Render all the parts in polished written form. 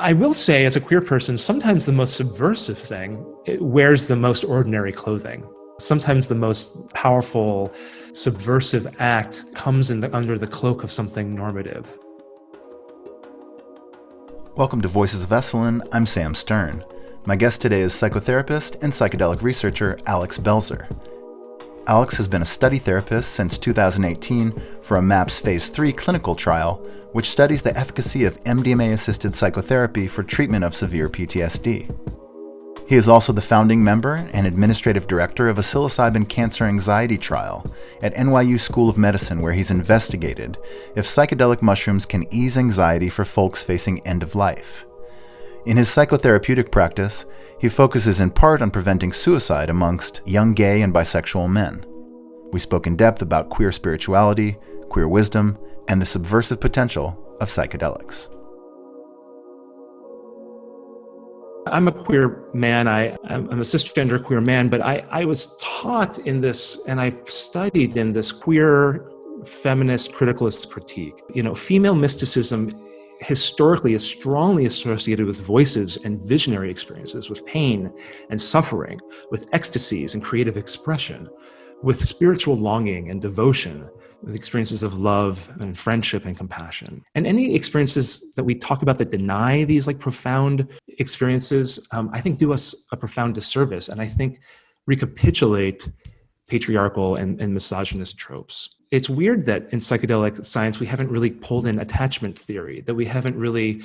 I will say, as a queer person, sometimes the most subversive thing, it wears the most ordinary clothing. Sometimes the most powerful subversive act comes under the cloak of something normative. Welcome to Voices of Esalen. I'm Sam Stern. My guest today is psychotherapist and psychedelic researcher Alex Belser. Alex has been a study therapist since 2018 for a MAPS Phase 3 clinical trial, which studies the efficacy of MDMA-assisted psychotherapy for treatment of severe PTSD. He is also the founding member and administrative director of a Psilocybin Cancer Anxiety Trial at NYU School of Medicine, where he's investigated if psychedelic mushrooms can ease anxiety for folks facing end of life. In his psychotherapeutic practice, he focuses in part on preventing suicide amongst young gay and bisexual men. We spoke in depth about queer spirituality, queer wisdom, and the subversive potential of psychedelics. I'm a queer man. I'm a cisgender queer man, but I was taught in this, and I've studied in this queer feminist criticalist critique. Female mysticism historically is strongly associated with voices and visionary experiences, with pain and suffering, with ecstasies and creative expression, with spiritual longing and devotion, with experiences of love and friendship and compassion. And any experiences that we talk about that deny these profound experiences, I think do us a profound disservice, and I think recapitulate patriarchal and misogynist tropes. It's weird that in psychedelic science, we haven't really pulled in attachment theory, that we haven't really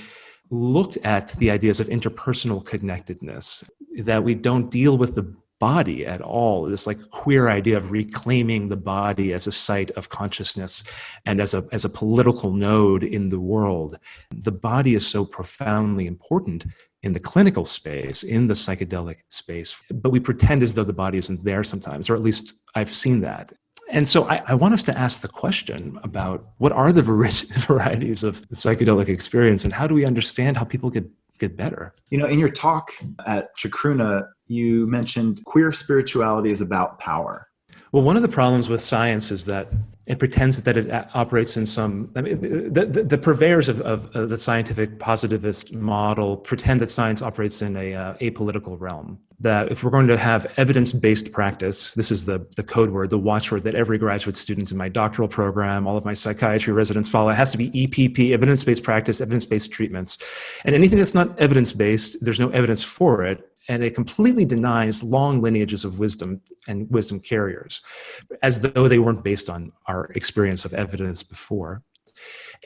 looked at the ideas of interpersonal connectedness, that we don't deal with the body at all, this queer idea of reclaiming the body as a site of consciousness and as a political node in the world. The body is so profoundly important in the clinical space, in the psychedelic space, but we pretend as though the body isn't there sometimes, or at least I've seen that. And so I want us to ask the question about what are the varieties of the psychedelic experience, and how do we understand how people get better? In your talk at Chacruna, you mentioned queer spirituality is about power. Well, one of the problems with science is that it pretends that it operates in some... the purveyors of the scientific positivist model pretend that science operates in a apolitical realm. That if we're going to have evidence-based practice, this is the code word, the watchword that every graduate student in my doctoral program, all of my psychiatry residents follow, it has to be EPP, evidence-based practice, evidence-based treatments. And anything that's not evidence-based, there's no evidence for it. And it completely denies long lineages of wisdom and wisdom carriers, as though they weren't based on our experience of evidence before.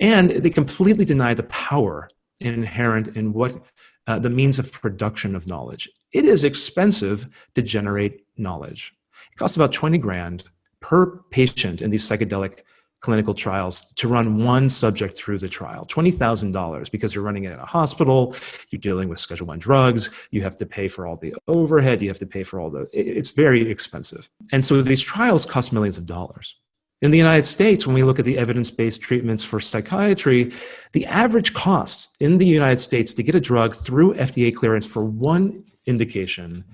And they completely deny the power inherent in what the means of production of knowledge. It is expensive to generate knowledge. It costs about $20,000 per patient in these psychedelic clinical trials to run one subject through the trial. $20,000, because you're running it in a hospital, you're dealing with Schedule I drugs, you have to pay for all the overhead, you have to pay for it's very expensive. And so these trials cost millions of dollars. In the United States, when we look at the evidence-based treatments for psychiatry, the average cost in the United States to get a drug through FDA clearance for one indication,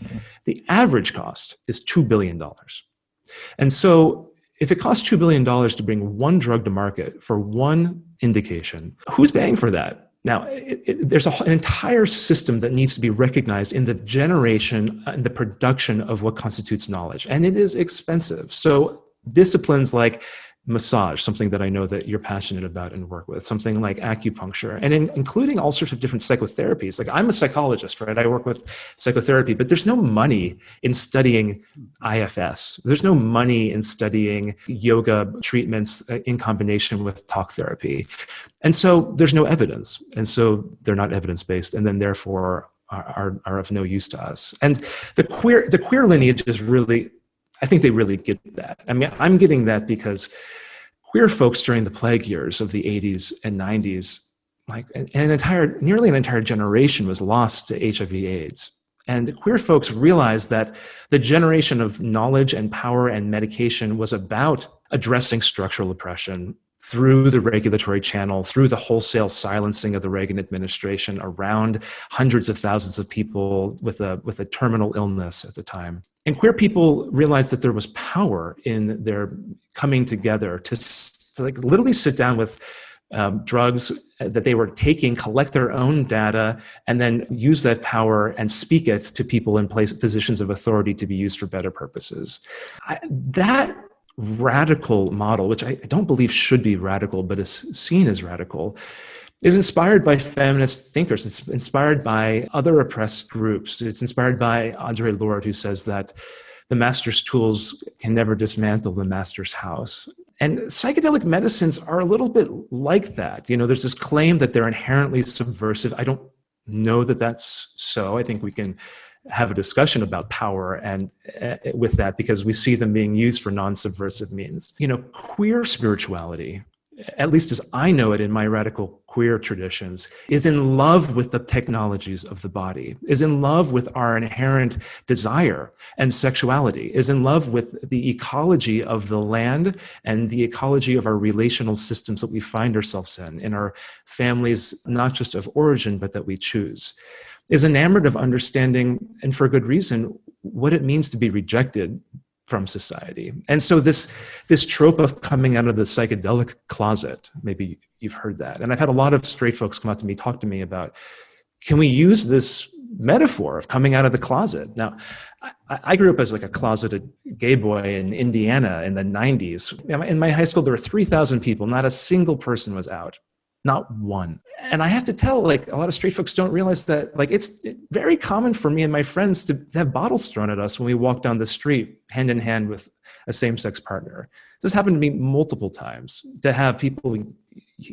the average cost is $2 billion. And so if it costs $2 billion to bring one drug to market for one indication, who's paying for that? Now, there's an entire system that needs to be recognized in the generation and the production of what constitutes knowledge, and it is expensive. So disciplines like massage, something that I know that you're passionate about and work with, something like acupuncture, and including all sorts of different psychotherapies. I'm a psychologist, right? I work with psychotherapy, but there's no money in studying IFS. There's no money in studying yoga treatments in combination with talk therapy. And so there's no evidence. And so they're not evidence-based, and then therefore are of no use to us. And the queer lineage is really, I think they really get that. I mean, I'm getting that because queer folks during the plague years of the 80s and 90s, nearly an entire generation was lost to HIV/AIDS. And the queer folks realized that the generation of knowledge and power and medication was about addressing structural oppression through the regulatory channel, through the wholesale silencing of the Reagan administration around hundreds of thousands of people with a terminal illness at the time. And queer people realized that there was power in their coming together to literally sit down with drugs that they were taking, collect their own data, and then use that power and speak it to people in positions of authority to be used for better purposes. That radical model, which I don't believe should be radical, but is seen as radical, is inspired by feminist thinkers. It's inspired by other oppressed groups. It's inspired by Audre Lorde, who says that the master's tools can never dismantle the master's house. And psychedelic medicines are a little bit like that. There's this claim that they're inherently subversive. I don't know that that's so. I think we can have a discussion about power and with that, because we see them being used for non-subversive means. Queer spirituality, at least as I know it in my radical queer traditions, is in love with the technologies of the body, is in love with our inherent desire and sexuality, is in love with the ecology of the land and the ecology of our relational systems that we find ourselves in our families, not just of origin, but that we choose, is enamored of understanding, and for good reason, what it means to be rejected from society. And so this trope of coming out of the psychedelic closet, maybe you've heard that. And I've had a lot of straight folks come up to me, talk to me about, can we use this metaphor of coming out of the closet? Now, I grew up as like a closeted gay boy in Indiana in the 90s. In my high school, there were 3,000 people. Not a single person was out. Not one. And I have to tell, like, a lot of straight folks don't realize that, like, it's very common for me and my friends to have bottles thrown at us when we walk down the street hand in hand with a same-sex partner. This happened to me multiple times, to have people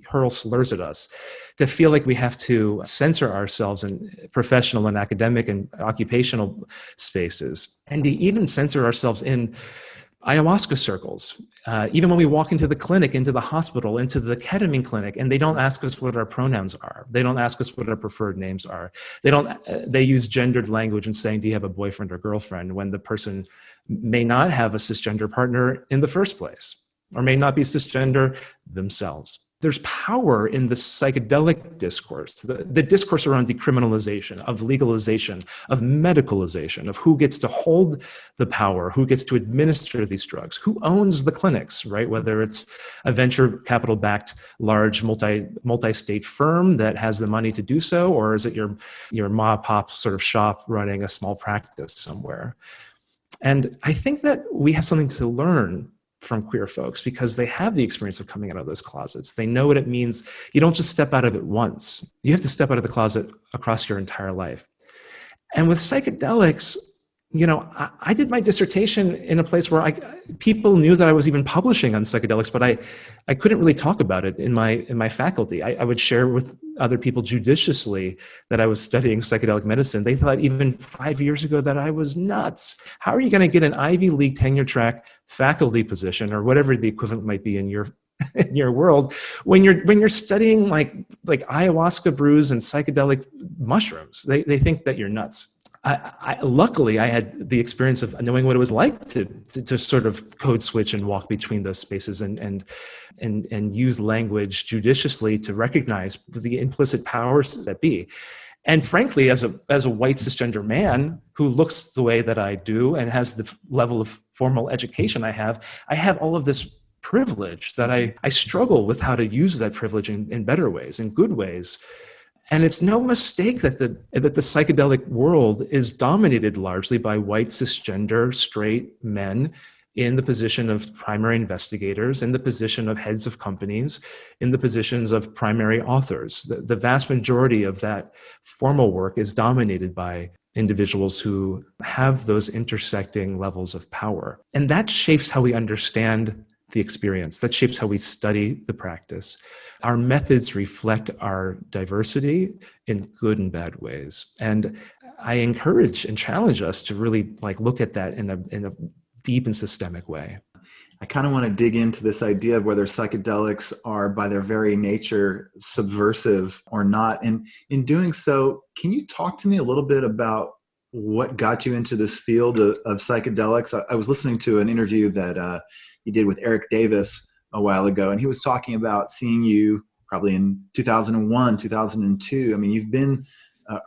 hurl slurs at us, to feel like we have to censor ourselves in professional and academic and occupational spaces, and to even censor ourselves in ayahuasca circles, even when we walk into the clinic, into the hospital, into the ketamine clinic, and they don't ask us what our pronouns are. They don't ask us what our preferred names are. They use gendered language and saying, do you have a boyfriend or girlfriend, when the person may not have a cisgender partner in the first place, or may not be cisgender themselves. There's power in the psychedelic discourse, the discourse around decriminalization, of legalization, of medicalization, of who gets to hold the power, who gets to administer these drugs, who owns the clinics, right? Whether it's a venture capital-backed large multi-state firm that has the money to do so, or is it your ma-pop sort of shop running a small practice somewhere? And I think that we have something to learn from queer folks, because they have the experience of coming out of those closets. They know what it means. You don't just step out of it once. You have to step out of the closet across your entire life. And with psychedelics, I did my dissertation in a place where people knew that I was even publishing on psychedelics, but I couldn't really talk about it in my faculty. I would share with other people judiciously that I was studying psychedelic medicine. They thought even 5 years ago that I was nuts. How are you going to get an Ivy League tenure track faculty position, or whatever the equivalent might be in your world, when you're studying like ayahuasca brews and psychedelic mushrooms? They think that you're nuts. Luckily, I had the experience of knowing what it was like to sort of code switch and walk between those spaces and use language judiciously to recognize the implicit powers that be. And frankly, as a white cisgender man who looks the way that I do and has the level of formal education I have all of this privilege that I struggle with how to use that privilege in better ways, in good ways. And it's no mistake that the psychedelic world is dominated largely by white cisgender straight men in the position of primary investigators, in the position of heads of companies, in the positions of primary authors. The vast majority of that formal work is dominated by individuals who have those intersecting levels of power. And that shapes how we understand the experience. That shapes how we study the practice. Our methods reflect our diversity in good and bad ways. And I encourage and challenge us to really look at that in a deep and systemic way. I kind of want to dig into this idea of whether psychedelics are by their very nature subversive or not. And in doing so, can you talk to me a little bit about what got you into this field of psychedelics? I was listening to an interview that you did with Eric Davis a while ago, and he was talking about seeing you probably in 2001, 2002. I mean, you've been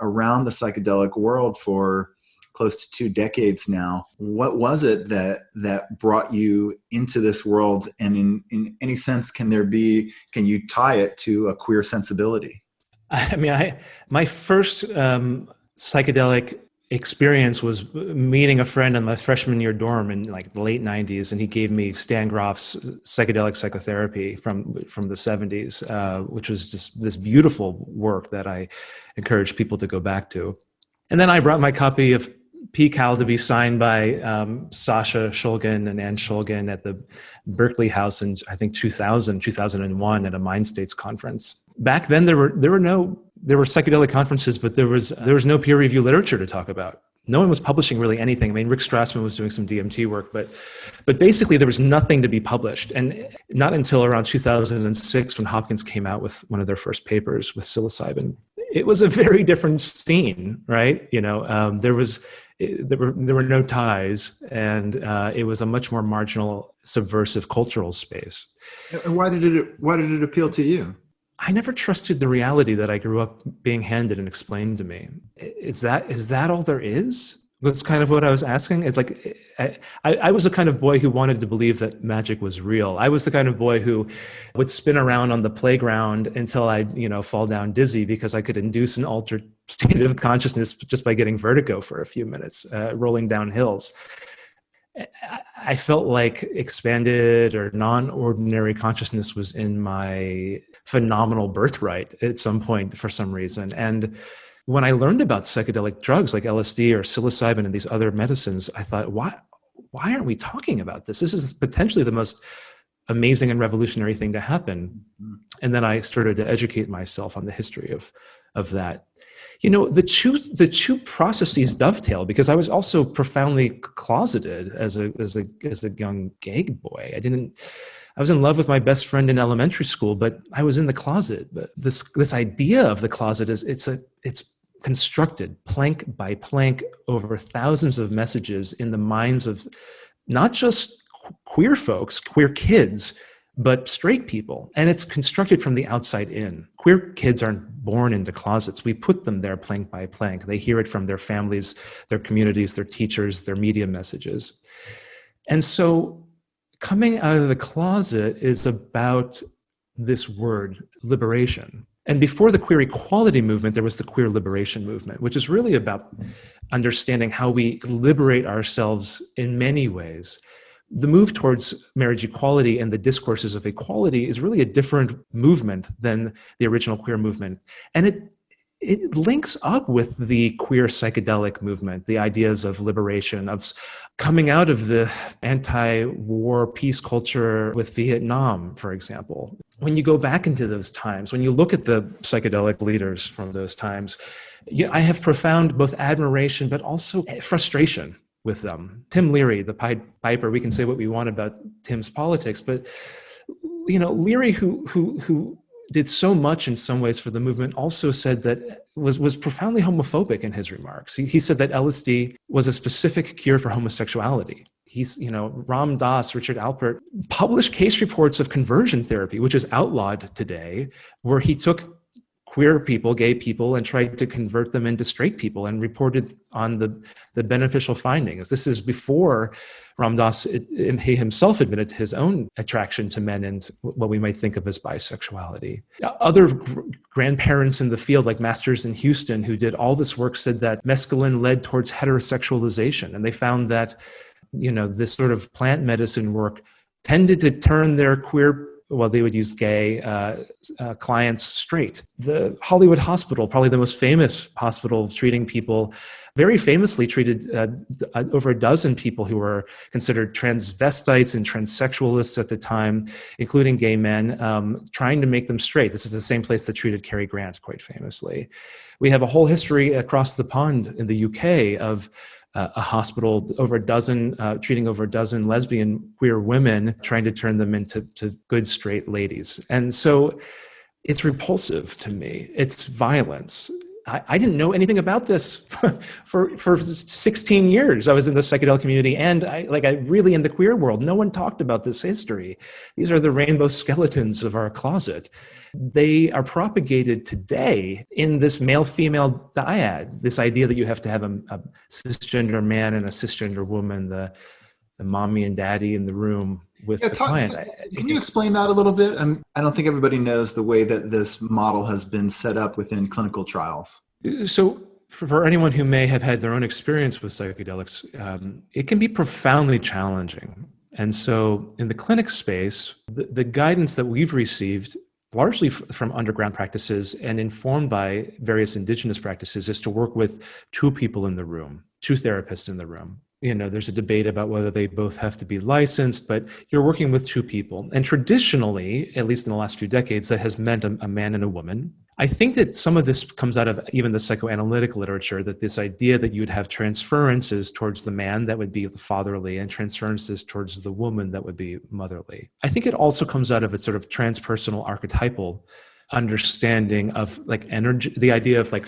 around the psychedelic world for close to 2 decades now. What was it that brought you into this world? And in any sense, can you tie it to a queer sensibility? I mean, my first psychedelic experience was meeting a friend in my freshman year dorm in like the late 90s, and he gave me Stan Grof's Psychedelic Psychotherapy from the 70s, which was just this beautiful work that I encourage people to go back to. And then I brought my copy of P-Cal to be signed by Sasha Shulgin and Ann Shulgin at the Berkeley House in, I think, 2001 at a Mind States conference. Back then, there were psychedelic conferences, but there was no peer review literature to talk about. No one was publishing really anything. I mean, Rick Strassman was doing some DMT work, but basically there was nothing to be published. And not until around 2006, when Hopkins came out with one of their first papers with psilocybin, it was a very different scene, right? There were no ties, and it was a much more marginal, subversive cultural space. And why did it appeal to you? I never trusted the reality that I grew up being handed and explained to me. Is that all there is? That's kind of what I was asking. It's like I was the kind of boy who wanted to believe that magic was real. I was the kind of boy who would spin around on the playground until I'd fall down dizzy because I could induce an altered state of consciousness just by getting vertigo for a few minutes, rolling down hills. I felt like expanded or non-ordinary consciousness was in my phenomenal birthright at some point for some reason. And when I learned about psychedelic drugs like LSD or psilocybin and these other medicines, I thought, why aren't we talking about this? This is potentially the most amazing and revolutionary thing to happen. And then I started to educate myself on the history of that. The two processes dovetail because I was also profoundly closeted as a young gay boy. I was in love with my best friend in elementary school, but I was in the closet. But this idea of the closet it's constructed plank by plank over thousands of messages in the minds of not just queer folks, queer kids, but straight people. And it's constructed from the outside in. Queer kids aren't born into closets. We put them there plank by plank. They hear it from their families, their communities, their teachers, their media messages. And so coming out of the closet is about this word, liberation. And before the queer equality movement, there was the queer liberation movement, which is really about understanding how we liberate ourselves in many ways. The move towards marriage equality and the discourses of equality is really a different movement than the original queer movement. And it links up with the queer psychedelic movement, the ideas of liberation, of coming out of the anti-war peace culture with Vietnam, for example. When you go back into those times, when you look at the psychedelic leaders from those times, I have profound both admiration, but also frustration with them. Tim Leary, the Pied Piper, we can say what we want about Tim's politics, but Leary, who did so much in some ways for the movement, also said that was profoundly homophobic in his remarks. He said that LSD was a specific cure for homosexuality. Ram Dass, Richard Alpert published case reports of conversion therapy, which is outlawed today, where he took queer people, gay people, and tried to convert them into straight people and reported on the beneficial findings. This is before Ram Dass and he himself admitted to his own attraction to men and what we might think of as bisexuality. Other grandparents in the field, like Masters in Houston, who did all this work, said that mescaline led towards heterosexualization. And they found that, this sort of plant medicine work tended to turn their queer, they would use gay clients straight. The Hollywood Hospital, probably the most famous hospital treating people, very famously treated over a dozen people who were considered transvestites and transsexualists at the time, including gay men, trying to make them straight. This is the same place that treated Cary Grant quite famously. We have a whole history across the pond in the UK of a hospital treating over a dozen lesbian queer women, trying to turn them into good straight ladies. And so it's repulsive to me. It's violence. I didn't know anything about this for 16 years. I was in the psychedelic community, and I really in the queer world. No one talked about this history. These are the rainbow skeletons of our closet. They are propagated today in this male-female dyad, this idea that you have to have a cisgender man and a cisgender woman, the mommy and daddy in the room with the client. Can you explain that a little bit? I don't think everybody knows the way that this model has been set up within clinical trials. So for anyone who may have had their own experience with psychedelics, it can be profoundly challenging. And so in the clinic space, the guidance that we've received largely from underground practices and informed by various indigenous practices is to work with two people in the room, two therapists in the room. There's a debate about whether they both have to be licensed, but you're working with two people. And traditionally, at least in the last few decades, that has meant a man and a woman. I think that some of this comes out of even the psychoanalytic literature, that this idea that you would have transferences towards the man that would be fatherly and transferences towards the woman that would be motherly. I think it also comes out of a sort of transpersonal archetypal understanding of energy, the idea of like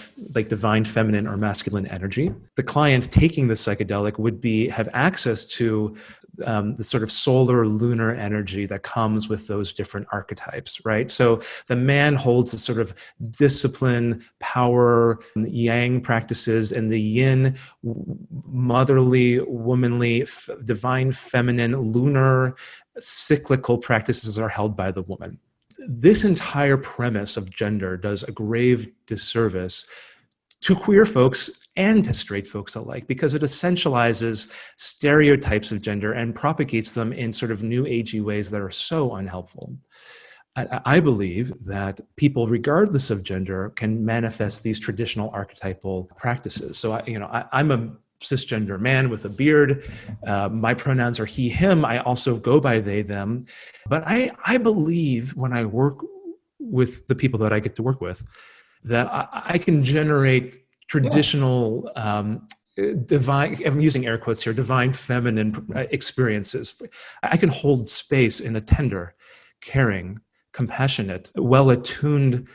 divine feminine or masculine energy. The client taking the psychedelic would have access to the sort of solar lunar energy that comes with those different archetypes, right? So the man holds the sort of discipline, power, yang practices, and the yin, motherly, womanly, divine feminine, lunar, cyclical practices are held by the woman. This entire premise of gender does a grave disservice to queer folks and to straight folks alike, because it essentializes stereotypes of gender and propagates them in sort of new agey ways that are so unhelpful. I believe that people, regardless of gender, can manifest these traditional archetypal practices. So, I'm a cisgender man with a beard. My pronouns are he, him. I also go by they, them. But I believe when I work with the people that I get to work with, that I can generate traditional divine, I'm using air quotes here, divine feminine experiences. I can hold space in a tender, caring, compassionate, well-attuned,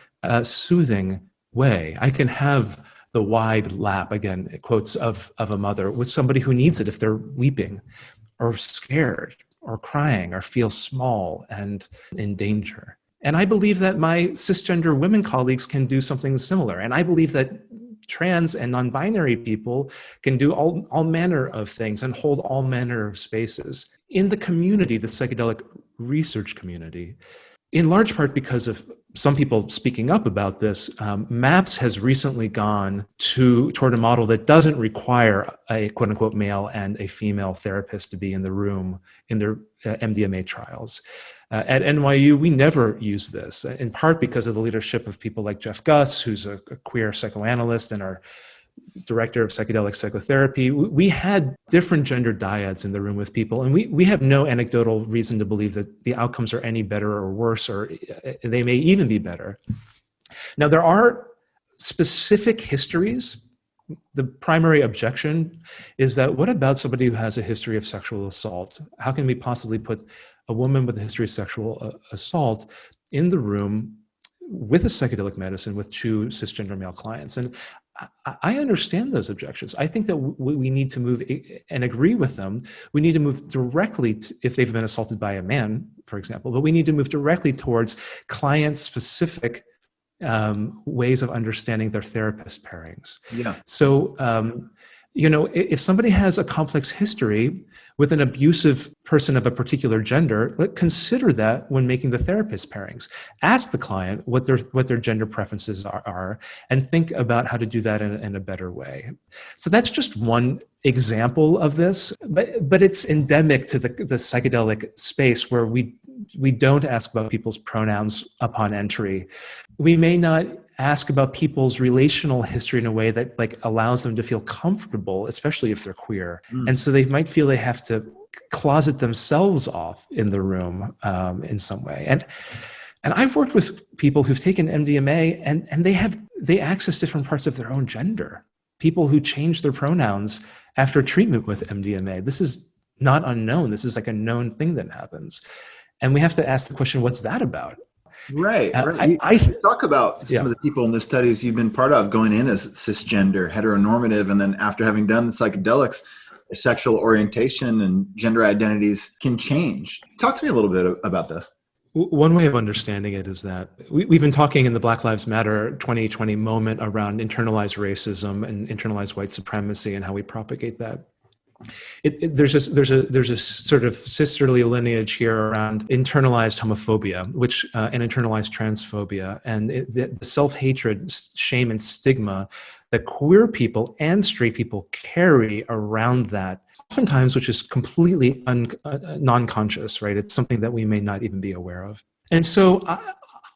soothing way. I can have the wide lap, again, quotes of a mother with somebody who needs it if they're weeping or scared or crying or feel small and in danger. And I believe that my cisgender women colleagues can do something similar. And I believe that trans and non-binary people can do all manner of things and hold all manner of spaces. In the community, the psychedelic research community, in large part because of some people speaking up about this, MAPS has recently gone toward a model that doesn't require a quote-unquote male and a female therapist to be in the room in their MDMA trials. At NYU, we never use this, in part because of the leadership of people like Jeff Guss, who's a queer psychoanalyst and our director of psychedelic psychotherapy. We had different gender dyads in the room with people, and we have no anecdotal reason to believe that the outcomes are any better or worse, or they may even be better. Now, there are specific histories. The primary objection is that what about somebody who has a history of sexual assault? How can we possibly put a woman with a history of sexual assault in the room with a psychedelic medicine with two cisgender male clients? And I understand those objections. I think that we need to move and agree with them. We need to move directly if they've been assaulted by a man, for example, but we need to move directly towards client-specific ways of understanding their therapist pairings. Yeah. So, if somebody has a complex history with an abusive person of a particular gender, consider that when making the therapist pairings. Ask the client what their gender preferences are, and think about how to do that in a better way. So that's just one example of this, but it's endemic to the psychedelic space, where we don't ask about people's pronouns upon entry. We may not ask about people's relational history in a way that allows them to feel comfortable, especially if they're queer. And so they might feel they have to closet themselves off in the room in some way. And I've worked with people who've taken MDMA and they access different parts of their own gender. People who change their pronouns after treatment with MDMA. This is not unknown. This is a known thing that happens. And we have to ask the question, what's that about? Right, right. You talk about some of the people in the studies you've been part of going in as cisgender, heteronormative, and then after having done the psychedelics, their sexual orientation and gender identities can change. Talk to me a little bit about this. One way of understanding it is that we've been talking in the Black Lives Matter 2020 moment around internalized racism and internalized white supremacy and how we propagate that. There's a sort of sisterly lineage here around internalized homophobia, which and internalized transphobia, and the self-hatred, shame, and stigma that queer people and straight people carry around that, oftentimes, which is completely non-conscious, right? It's something that we may not even be aware of. And so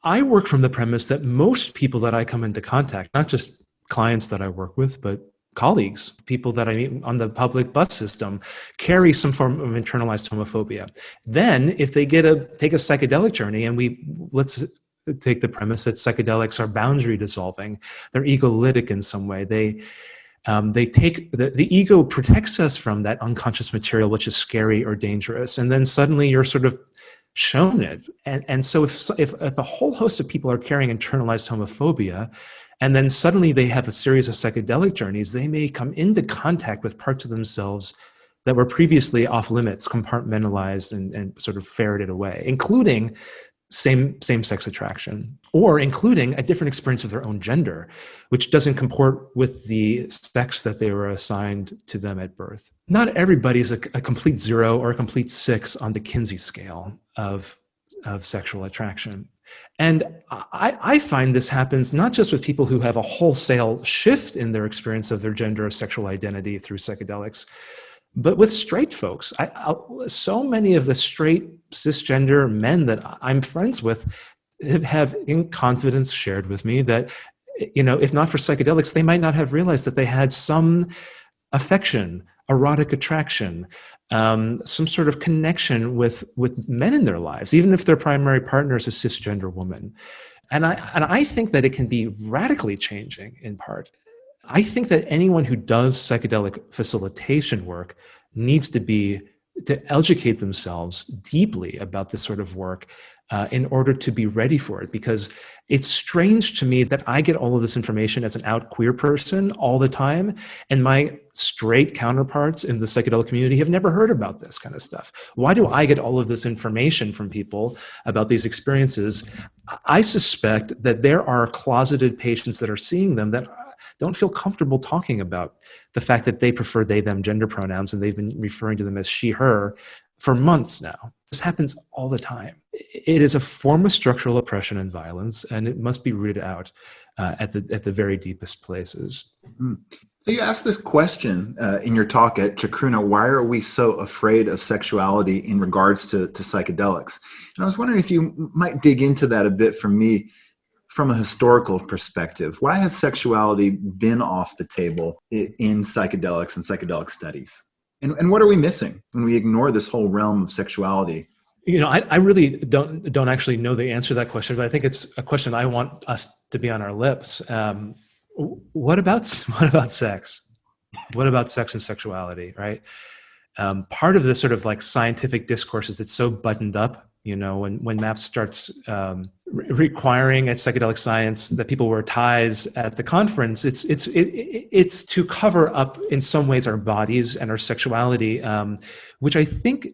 I work from the premise that most people that I come into contact, not just clients that I work with, but colleagues, people that I meet on the public bus system, carry some form of internalized homophobia. Then if they take a psychedelic journey, and let's take the premise that psychedelics are boundary dissolving, they're egolytic in some way. They take the ego protects us from that unconscious material, which is scary or dangerous. And then suddenly you're sort of shown it. And so if a whole host of people are carrying internalized homophobia, and then suddenly they have a series of psychedelic journeys, they may come into contact with parts of themselves that were previously off limits, compartmentalized and sort of ferreted away, including same-sex attraction, or including a different experience of their own gender, which doesn't comport with the sex that they were assigned to them at birth. Not everybody's a complete 0 or a complete 6 on the Kinsey scale of sexual attraction. And I find this happens not just with people who have a wholesale shift in their experience of their gender or sexual identity through psychedelics, but with straight folks. So many of the straight cisgender men that I'm friends with have in confidence shared with me that, if not for psychedelics, they might not have realized that they had some affection, erotic attraction, some sort of connection with men in their lives, even if their primary partner is a cisgender woman. And I think that it can be radically changing in part. I think that anyone who does psychedelic facilitation work needs to educate themselves deeply about this sort of work in order to be ready for it, because it's strange to me that I get all of this information as an out queer person all the time, and my straight counterparts in the psychedelic community have never heard about this kind of stuff. Why do I get all of this information from people about these experiences? I suspect that there are closeted patients that are seeing them that don't feel comfortable talking about the fact that they prefer they, them gender pronouns, and they've been referring to them as she, her for months now. This happens all the time. It is a form of structural oppression and violence, and it must be rooted out at the very deepest places. Mm-hmm. So you asked this question in your talk at Chacruna: why are we so afraid of sexuality in regards to psychedelics? And I was wondering if you might dig into that a bit for me from a historical perspective. Why has sexuality been off the table in psychedelics and psychedelic studies? And what are we missing when we ignore this whole realm of sexuality? I really don't actually know the answer to that question, but I think it's a question I want us to be on our lips. What about sex? What about sex and sexuality, right? Part of this sort of like scientific discourse is it's so buttoned up. When MAPS starts requiring at psychedelic science that people wear ties at the conference, it's to cover up in some ways our bodies and our sexuality, which I think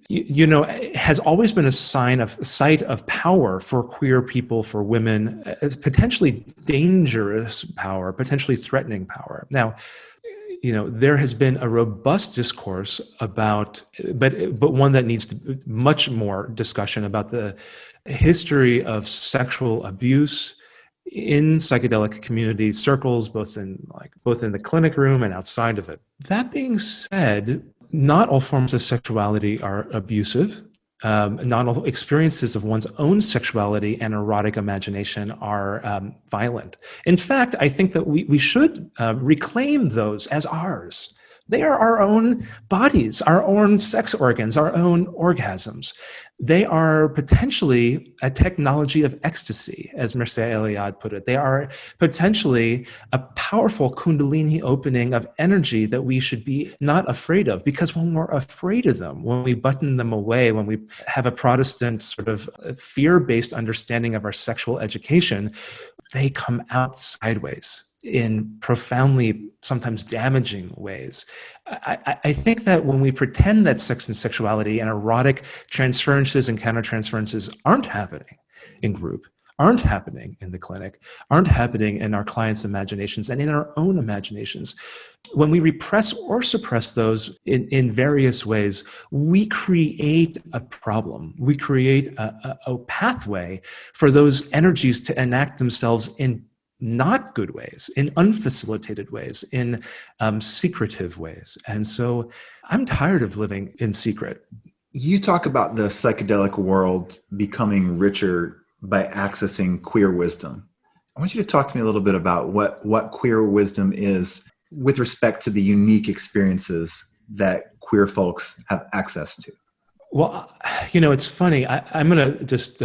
has always been a site of power for queer people, for women, as potentially dangerous power, potentially threatening power. Now, there has been a robust discourse about, but one that needs much more discussion about the history of sexual abuse in psychedelic community circles, both in the clinic room and outside of it. That being said, not all forms of sexuality are abusive. Not all experiences of one's own sexuality and erotic imagination are violent. In fact, I think that we should reclaim those as ours. They are our own bodies, our own sex organs, our own orgasms. They are potentially a technology of ecstasy, as Mircea Eliade put it. They are potentially a powerful kundalini opening of energy that we should be not afraid of, because when we're afraid of them, when we button them away, when we have a Protestant sort of fear-based understanding of our sexual education, they come out sideways in profoundly, sometimes damaging ways. I think that when we pretend that sex and sexuality and erotic transferences and countertransferences aren't happening in group, aren't happening in the clinic, aren't happening in our clients' imaginations and in our own imaginations, when we repress or suppress those in various ways, we create a problem. We create a pathway for those energies to enact themselves in not good ways, in unfacilitated ways, in secretive ways. And so I'm tired of living in secret. You talk about the psychedelic world becoming richer by accessing queer wisdom. I want you to talk to me a little bit about what queer wisdom is with respect to the unique experiences that queer folks have access to. Well, it's funny. I'm going to just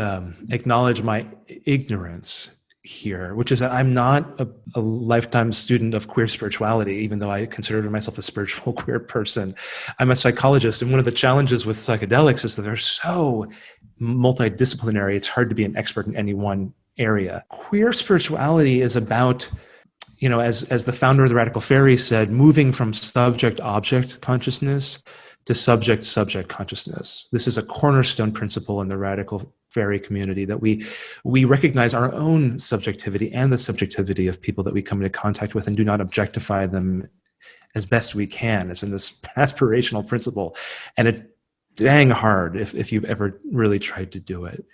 acknowledge my ignorance here, which is that I'm not a lifetime student of queer spirituality, even though I consider myself a spiritual queer person. I'm a psychologist, and one of the challenges with psychedelics is that they're so multidisciplinary. It's hard to be an expert in any one area. Queer spirituality is about, as the founder of the Radical Fairy said, moving from subject-object consciousness to subject-subject consciousness. This is a cornerstone principle in the Radical Fairy community, that we recognize our own subjectivity and the subjectivity of people that we come into contact with, and do not objectify them as best we can, as in this aspirational principle. And it's dang hard if you've ever really tried to do it.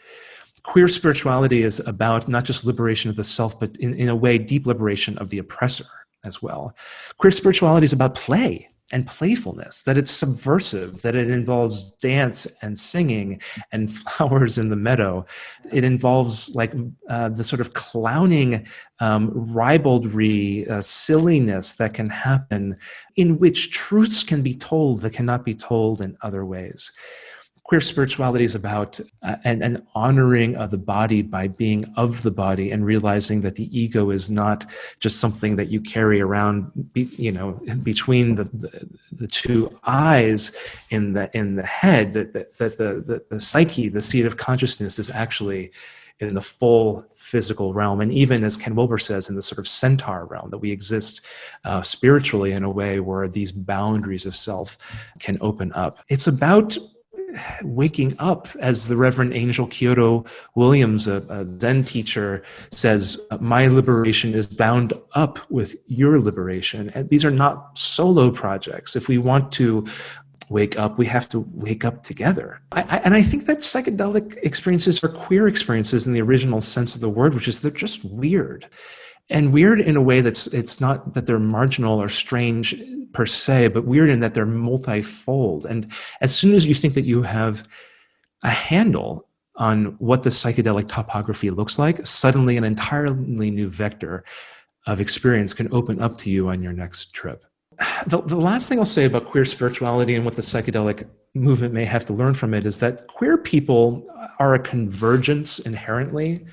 Queer spirituality is about not just liberation of the self, but in a way, deep liberation of the oppressor as well. Queer spirituality is about play and playfulness, that it's subversive, that it involves dance and singing and flowers in the meadow. It involves the sort of clowning ribaldry, silliness that can happen, in which truths can be told that cannot be told in other ways. Queer spirituality is about an honoring of the body by being of the body, and realizing that the ego is not just something that you carry around, between the two eyes in the head. That the psyche, the seat of consciousness, is actually in the full physical realm. And even, as Ken Wilber says, in the sort of centaur realm, that we exist spiritually in a way where these boundaries of self can open up. It's about waking up, as the Reverend Angel Kyoto Williams, a Zen teacher, says, my liberation is bound up with your liberation. And these are not solo projects. If we want to wake up, we have to wake up together. And I think that psychedelic experiences are queer experiences in the original sense of the word, which is they're just weird. And weird in a way it's not that they're marginal or strange per se, but weird in that they're multifold. And as soon as you think that you have a handle on what the psychedelic topography looks like, suddenly an entirely new vector of experience can open up to you on your next trip. The last thing I'll say about queer spirituality and what the psychedelic movement may have to learn from it is that queer people are a convergence inherently.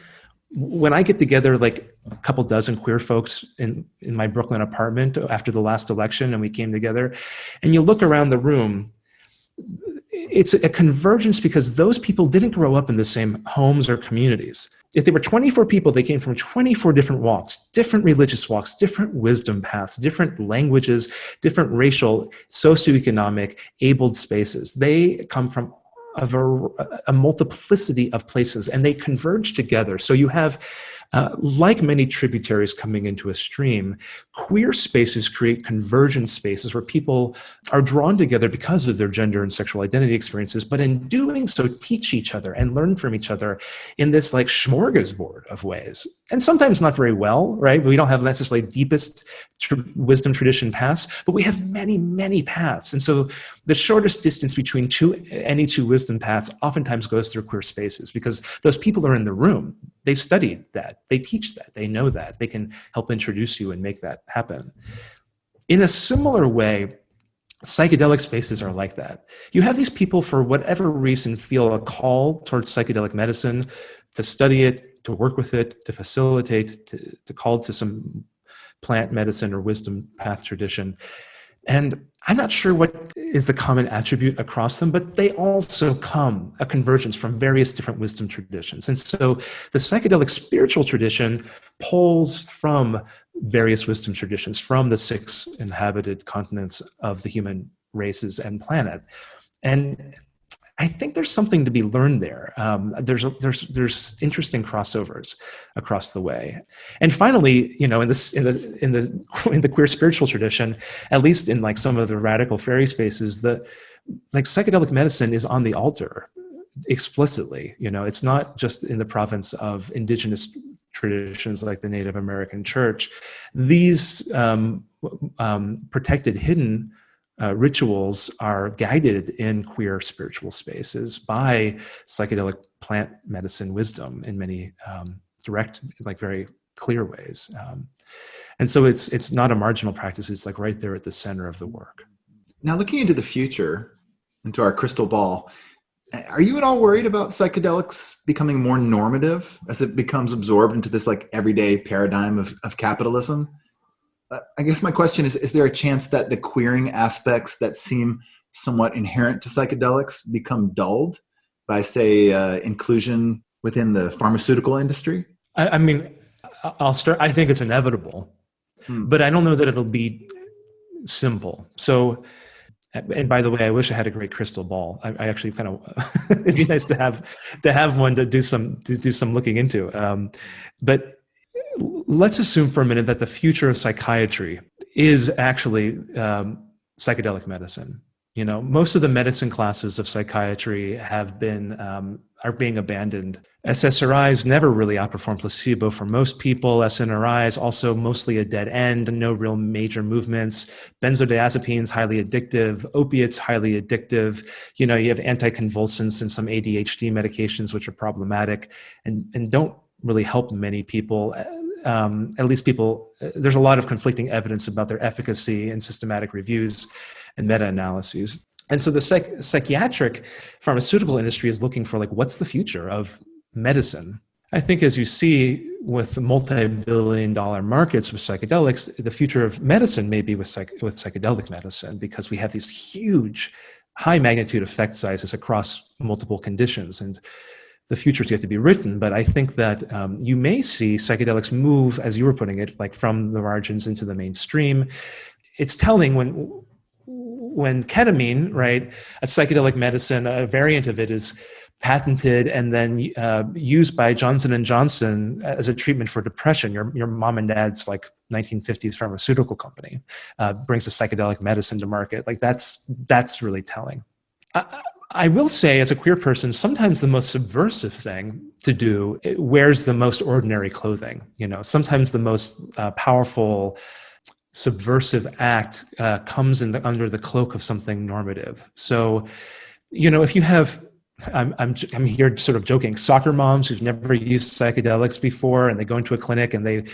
When I get together like a couple dozen queer folks in my Brooklyn apartment after the last election, and we came together, and you look around the room, it's a convergence because those people didn't grow up in the same homes or communities. If there were 24 people, they came from 24 different walks, different religious walks, different wisdom paths, different languages, different racial, socioeconomic, abled spaces. They come from a multiplicity of places, and they converge together. So you have, like many tributaries coming into a stream, queer spaces create convergent spaces where people are drawn together because of their gender and sexual identity experiences, but in doing so teach each other and learn from each other in this like smorgasbord of ways. And sometimes not very well, right? We don't have necessarily deepest wisdom tradition paths, but we have many, many paths. And so the shortest distance between any two wisdom paths oftentimes goes through queer spaces, because those people are in the room. They studied that, they teach that, they know that, they can help introduce you and make that happen. In a similar way, psychedelic spaces are like that. You have these people, for whatever reason, feel a call towards psychedelic medicine, to study it, to work with it, to facilitate, to call to some plant medicine or wisdom path tradition. And I'm not sure what is the common attribute across them, but they also come a convergence from various different wisdom traditions. And so the psychedelic spiritual tradition pulls from various wisdom traditions from the 6 inhabited continents of the human races and planet. And I think there's something to be learned there. There's interesting crossovers across the way. And finally, in the queer spiritual tradition, at least in like some of the radical fairy spaces, like psychedelic medicine is on the altar explicitly. It's not just in the province of indigenous traditions like the Native American Church. These protected, hidden rituals are guided in queer spiritual spaces by psychedelic plant medicine wisdom in many direct, like very clear ways. And so it's not a marginal practice. It's like right there at the center of the work. Now, looking into the future, into our crystal ball, are you at all worried about psychedelics becoming more normative as it becomes absorbed into this like everyday paradigm of capitalism? I guess my question is there a chance that the queering aspects that seem somewhat inherent to psychedelics become dulled by, say, inclusion within the pharmaceutical industry? I mean, I'll start. I think it's inevitable, but I don't know that it'll be simple. So, and by the way, I wish I had a great crystal ball. I actually kind of, it'd be nice to have one to do some looking into. But let's assume for a minute that the future of psychiatry is actually psychedelic medicine. Most of the medicine classes of psychiatry are being abandoned. SSRIs never really outperform placebo for most people. SNRIs also mostly a dead end, no real major movements. Benzodiazepines, highly addictive. Opiates, highly addictive. You have anticonvulsants and some ADHD medications, which are problematic and don't really help many people. At least there's a lot of conflicting evidence about their efficacy in systematic reviews and meta-analyses. And so the psychiatric pharmaceutical industry is looking for like, what's the future of medicine? I think as you see with multi-billion-dollar markets with psychedelics, the future of medicine may be with psychedelic medicine, because we have these huge, high magnitude effect sizes across multiple conditions. And the future is yet to be written, but I think that you may see psychedelics move, as you were putting it, like from the margins into the mainstream. It's telling when ketamine, right, a psychedelic medicine, a variant of it is patented and then used by Johnson & Johnson as a treatment for depression. Your mom and dad's like 1950s pharmaceutical company brings a psychedelic medicine to market. Like that's really telling. I will say, as a queer person, sometimes the most subversive thing to do, it wears the most ordinary clothing. Sometimes the most powerful subversive act comes under the cloak of something normative. So, if you have, I'm here sort of joking, soccer moms who've never used psychedelics before, and they go into a clinic and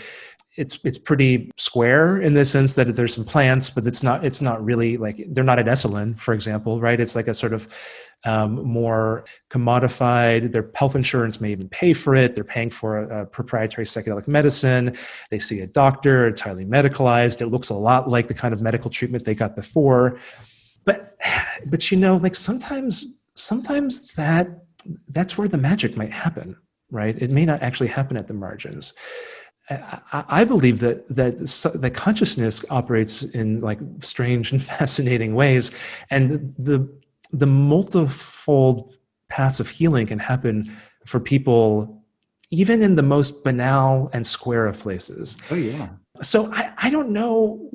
it's pretty square in the sense that there's some plants, but it's not really like, they're not at Esalen, for example, right? It's like a sort of more commodified. Their health insurance may even pay for it. They're paying for a proprietary psychedelic medicine. They see a doctor. It's highly medicalized. It looks a lot like the kind of medical treatment they got before. But like sometimes that's where the magic might happen, right? It may not actually happen at the margins. I believe that consciousness operates in like strange and fascinating ways, and the multifold paths of healing can happen for people even in the most banal and square of places. Oh yeah. So I don't know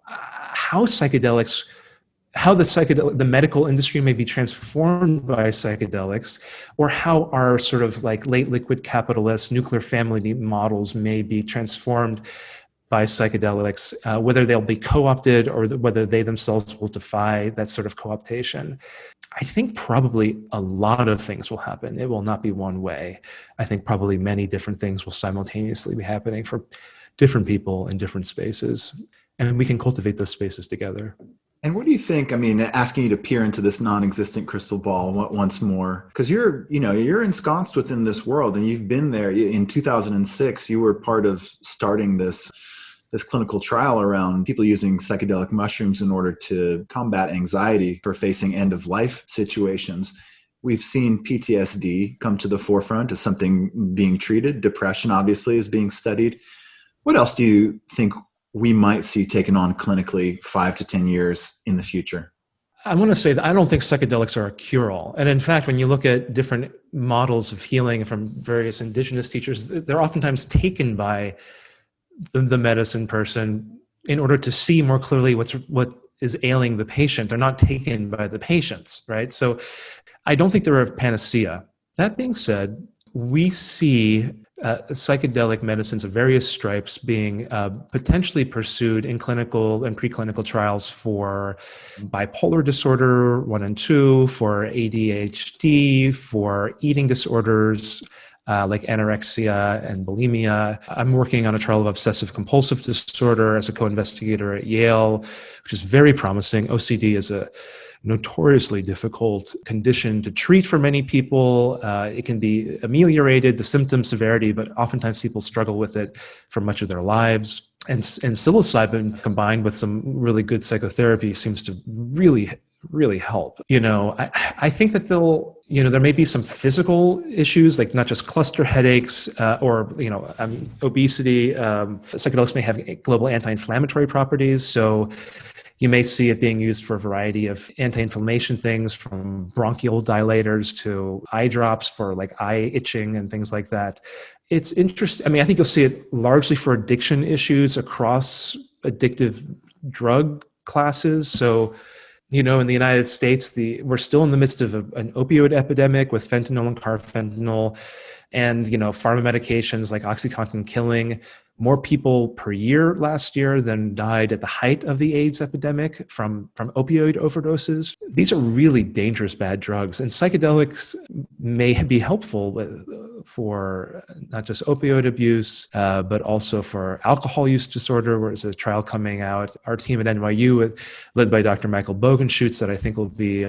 how the medical industry may be transformed by psychedelics, or how our sort of like late liquid capitalist nuclear family models may be transformed by psychedelics, whether they'll be co-opted or whether they themselves will defy that sort of co-optation. I think probably a lot of things will happen. It will not be one way. I think probably many different things will simultaneously be happening for different people in different spaces. And we can cultivate those spaces together. And what do you think? I mean, asking you to peer into this non-existent crystal ball once more, because you're ensconced within this world, and you've been there. In 2006, you were part of starting this clinical trial around people using psychedelic mushrooms in order to combat anxiety for facing end-of-life situations. We've seen PTSD come to the forefront as something being treated. Depression, obviously, is being studied. What else do you think we might see taken on clinically 5 to 10 years in the future? I want to say that I don't think psychedelics are a cure-all. And in fact, when you look at different models of healing from various indigenous teachers, they're oftentimes taken by the medicine person in order to see more clearly what is ailing the patient. They're not taken by the patients, right? So I don't think they're a panacea. That being said, we see psychedelic medicines of various stripes being potentially pursued in clinical and preclinical trials for bipolar disorder 1 and 2, for ADHD, for eating disorders like anorexia and bulimia. I'm working on a trial of obsessive compulsive disorder as a co-investigator at Yale, which is very promising. OCD is a notoriously difficult condition to treat for many people. It can be ameliorated, the symptom severity, but oftentimes people struggle with it for much of their lives. And psilocybin combined with some really good psychotherapy seems to really help. I think that there may be some physical issues, like not just cluster headaches or obesity. Psychedelics may have global anti-inflammatory properties. So you may see it being used for a variety of anti-inflammation things, from bronchial dilators to eye drops for like eye itching and things like that. It's interesting. I mean, I think you'll see it largely for addiction issues across addictive drug classes. So, in the United States, we're still in the midst of an opioid epidemic with fentanyl and carfentanil, and pharma medications like OxyContin killing more people per year last year than died at the height of the AIDS epidemic from opioid overdoses. These are really dangerous, bad drugs, and psychedelics may be helpful for not just opioid abuse, but also for alcohol use disorder, where there's a trial coming out. Our team at NYU, led by Dr. Michael Bogenschutz, that I think will be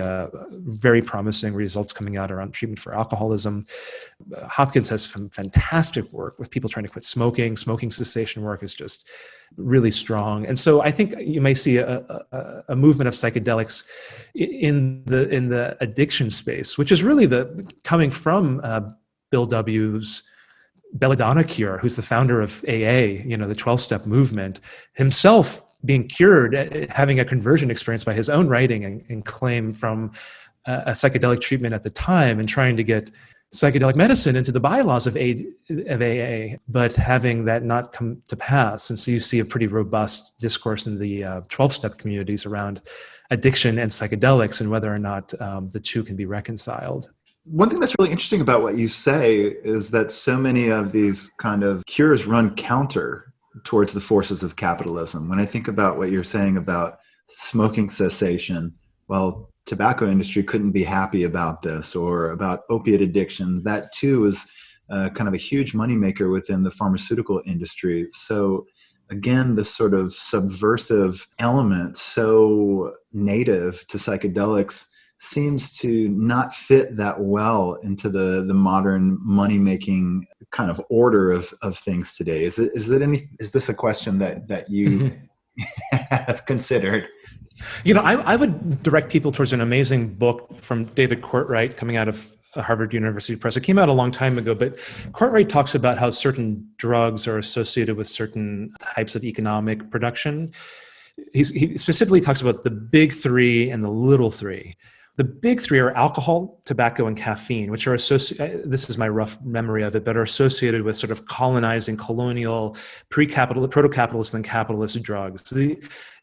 very promising results coming out around treatment for alcoholism. Hopkins has some fantastic work with people trying to quit smoking. Smoking cessation work is just really strong. And so I think you may see a movement of psychedelics in the addiction space, which is really coming from Bill W.'s belladonna cure, who's the founder of AA, the 12-step movement, himself being cured, having a conversion experience by his own writing and claim from a psychedelic treatment at the time, and trying to get psychedelic medicine into the bylaws of AA, but having that not come to pass. And so you see a pretty robust discourse in the 12-step communities around addiction and psychedelics and whether or not the two can be reconciled. One thing that's really interesting about what you say is that so many of these kind of cures run counter towards the forces of capitalism. When I think about what you're saying about smoking cessation, well, tobacco industry couldn't be happy about this, or about opiate addiction. That too is kind of a huge moneymaker within the pharmaceutical industry. So again, this sort of subversive element, so native to psychedelics, seems to not fit that well into the modern money-making kind of order of things today. Is this a question that you have considered? I would direct people towards an amazing book from David Courtwright coming out of Harvard University Press. It came out a long time ago, but Courtwright talks about how certain drugs are associated with certain types of economic production. He specifically talks about the big three and the little three. The big three are alcohol, tobacco, and caffeine, which are associated, this is my rough memory of it, but are associated with sort of colonizing, colonial, proto-capitalist and capitalist drugs.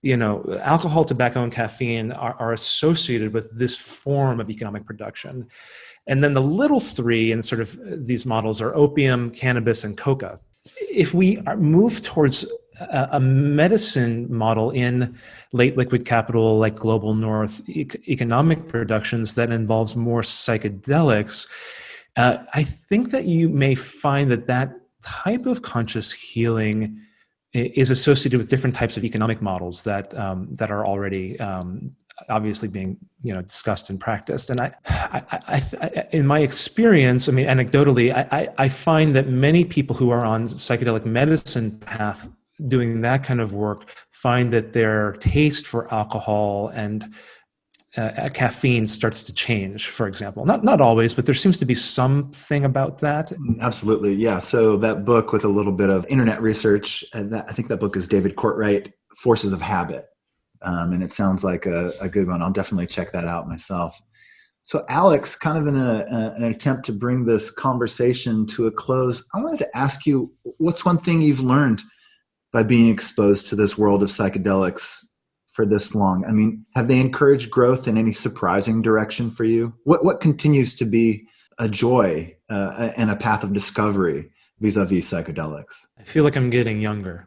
Alcohol, tobacco, and caffeine are associated with this form of economic production. And then the little three in sort of these models are opium, cannabis, and coca. If we move towards a medicine model in late liquid capital, like global north economic productions that involves more psychedelics, I think that you may find that type of conscious healing is associated with different types of economic models that are already obviously being discussed and practiced. And I in my experience, I mean, anecdotally, I find that many people who are on psychedelic medicine path doing that kind of work find that their taste for alcohol and caffeine starts to change, for example. Not always, but there seems to be something about that. Absolutely, yeah. So that book, with a little bit of internet research, I think that book is David Courtwright, Forces of Habit. And it sounds like a good one. I'll definitely check that out myself. So Alex, kind of in an attempt to bring this conversation to a close, I wanted to ask you, what's one thing you've learned by being exposed to this world of psychedelics for this long? I mean, have they encouraged growth in any surprising direction for you? What continues to be a joy and a path of discovery vis-a-vis psychedelics? I feel like I'm getting younger.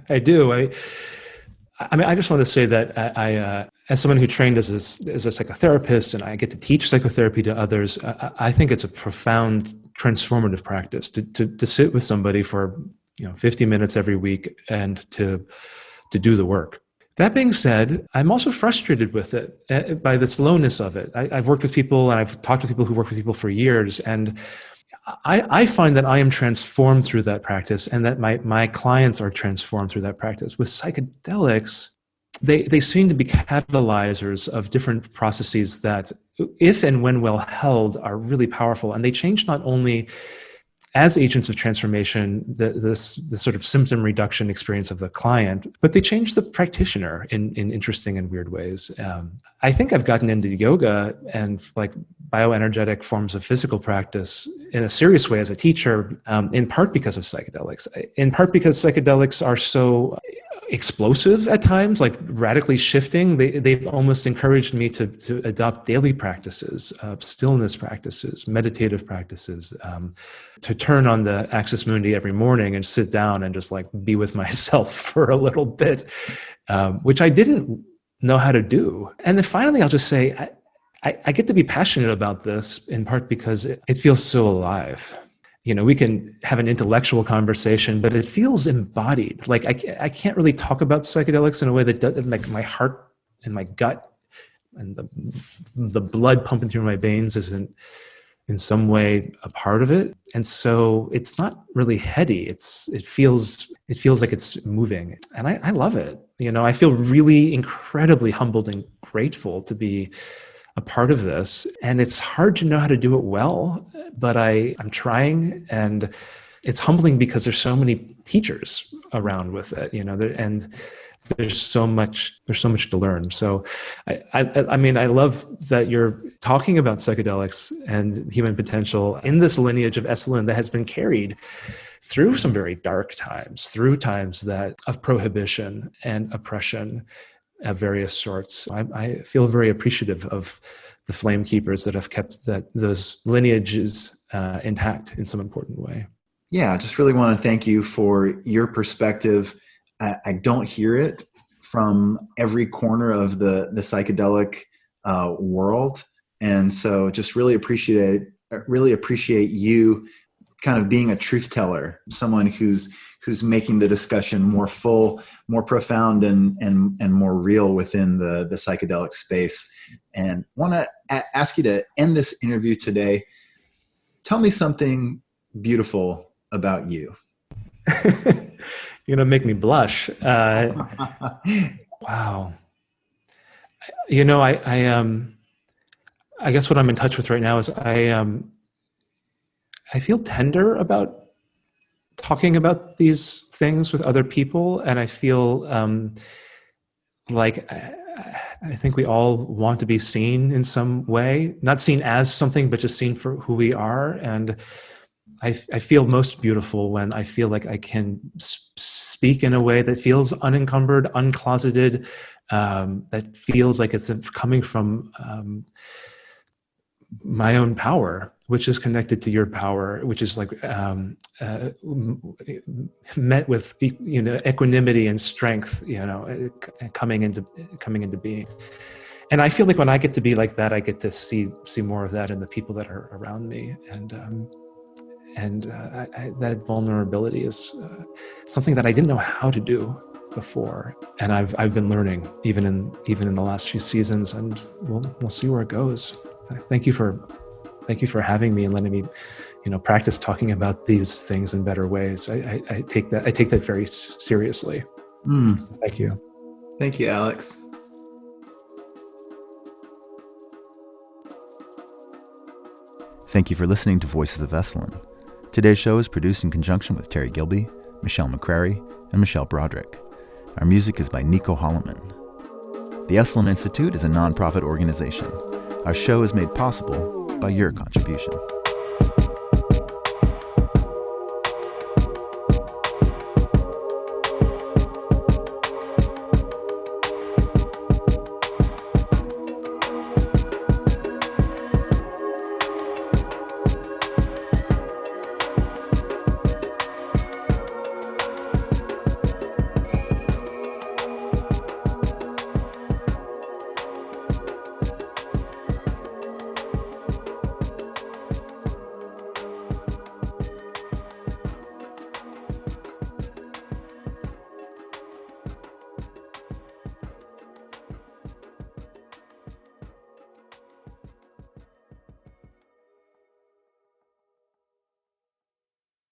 I do. I mean, I just want to say that I as someone who trained as a psychotherapist, and I get to teach psychotherapy to others, I think it's a profound transformative practice to sit with somebody for 50 minutes every week and to do the work. That being said, I'm also frustrated with it by the slowness of it. I've worked with people, and I've talked to people who work with people for years, and I find that I am transformed through that practice, and that my clients are transformed through that practice. With psychedelics, they seem to be catalyzers of different processes that, if and when well held, are really powerful. And they change not only as agents of transformation, the sort of symptom reduction experience of the client, but they change the practitioner in interesting and weird ways. I think I've gotten into yoga and like bioenergetic forms of physical practice in a serious way as a teacher, in part because of psychedelics, in part because psychedelics are so explosive at times, like radically shifting. They've almost encouraged me to adopt daily practices, stillness practices, meditative practices, to turn on the Axis Mundi every morning and sit down and just like be with myself for a little bit, which I didn't know how to do. And then finally, I'll just say, I get to be passionate about this in part because it feels so alive. We can have an intellectual conversation, but it feels embodied. Like I can't really talk about psychedelics in a way that does, like my heart and my gut and the blood pumping through my veins isn't in some way a part of it. And so it's not really heady. It feels like it's moving, and I love it. I feel really incredibly humbled and grateful to be a part of this. And it's hard to know how to do it well, but I'm trying, and it's humbling because there's so many teachers around with it, and there's so much to learn. So I mean, I love that you're talking about psychedelics and human potential in this lineage of Esalen that has been carried through some very dark times, through times of prohibition and oppression of various sorts. I feel very appreciative of the flame keepers that have kept those lineages intact in some important way. Yeah, I just really want to thank you for your perspective. I don't hear it from every corner of the psychedelic world, and so just really appreciate you kind of being a truth teller, someone who's making the discussion more full, more profound, and more real within the psychedelic space. And want to ask you to end this interview today. Tell me something beautiful about you. You're gonna make me blush. Wow. I guess what I'm in touch with right now is I feel tender about talking about these things with other people, and I feel like I think we all want to be seen in some way, not seen as something, but just seen for who we are. And I feel most beautiful when I feel like I can speak in a way that feels unencumbered, uncloseted, that feels like it's coming from my own power, which is connected to your power, which is like met with equanimity and strength, coming into being. And I feel like when I get to be like that, I get to see more of that in the people that are around me, and that vulnerability is something that I didn't know how to do before, and I've been learning even in the last few seasons, and we'll see where it goes. Thank you for having me and letting me, practice talking about these things in better ways. I take that very seriously. So thank you. Thank you, Alex. Thank you for listening to Voices of Esalen. Today's show is produced in conjunction with Terry Gilby, Michelle McCrary, and Michelle Broderick. Our music is by Nico Holloman. The Esalen Institute is a nonprofit organization. Our show is made possible by your contribution.